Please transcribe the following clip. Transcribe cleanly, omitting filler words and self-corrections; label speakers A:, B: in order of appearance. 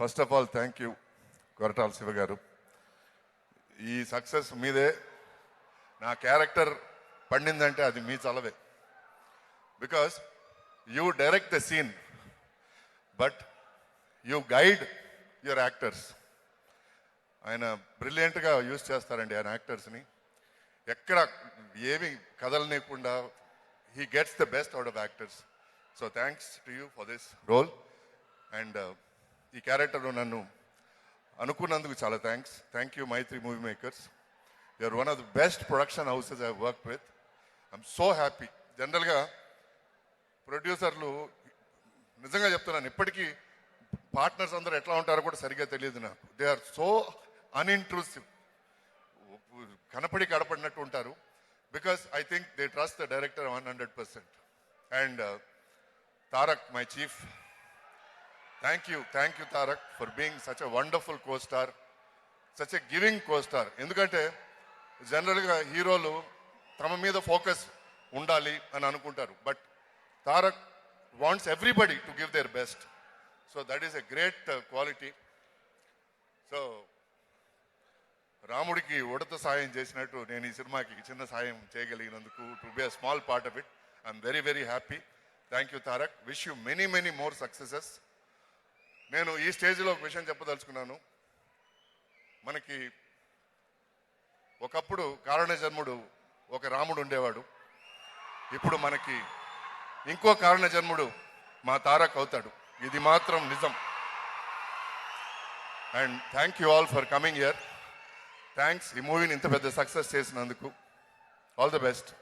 A: First of all thank you Koratala Siva garu. ఈ success మీదే. నా క్యారెక్టర్ పండిందంటే అది మీ చలవే. Because you direct the scene but you guide your actors. ఆయన బ్రిలియంట్గా యూజ్ చేస్తారండి ఆయన యాక్టర్స్ని. ఎక్కడ ఏమి కదలనీయకుండా he gets the best out of actors. So thanks to you for this role. And ఈ క్యారెక్టర్ నన్ను అనుకున్నందుకు చాలా thanks. Thank you Mythri movie makers. You are one of the best production houses I work with. I'm so happy. జనరల్గా ప్రొడ్యూసర్లు నిజంగా చెప్తున్నాను, ఇప్పటికీ partners అందరూ ఎట్లా ఉంటారో కూడా సరిగ్గా తెలియదు నాకు. They are so unintrusive. కనపడి గడపడినట్టు ఉంటారు. Because I think they trust the director 100%. And Tarak, my chief, thank you Tarak for being such a wonderful co-star, such a giving co-star. ఎందుకంటే జనరల్గా హీరోలు తమ మీద ఫోకస్ ఉండాలి అని అనుకుంటారు, but Tarak wants everybody to give their best. So that is a great quality. So రాముడికి ఉడత సాయం చేసినట్టు నేను ఈ సినిమాకి చిన్న సాయం చేయగలిగినందుకు, to be a small part of it, I'm very very happy. Thank you Tarak. Wish you many many more successes. నేను ఈ స్టేజ్లో ఒక విషయం చెప్పదలుచుకున్నాను. మనకి ఒకప్పుడు కారణజన్ముడు ఒక రాముడు ఉండేవాడు. ఇప్పుడు మనకి ఇంకో కారణజన్ముడు మా తారక్ అవుతాడు. ఇది మాత్రం నిజం. And thank you all for coming here. Thanks ఈ మూవీని ఇంత పెద్ద సక్సెస్ చేసినందుకు. All the best.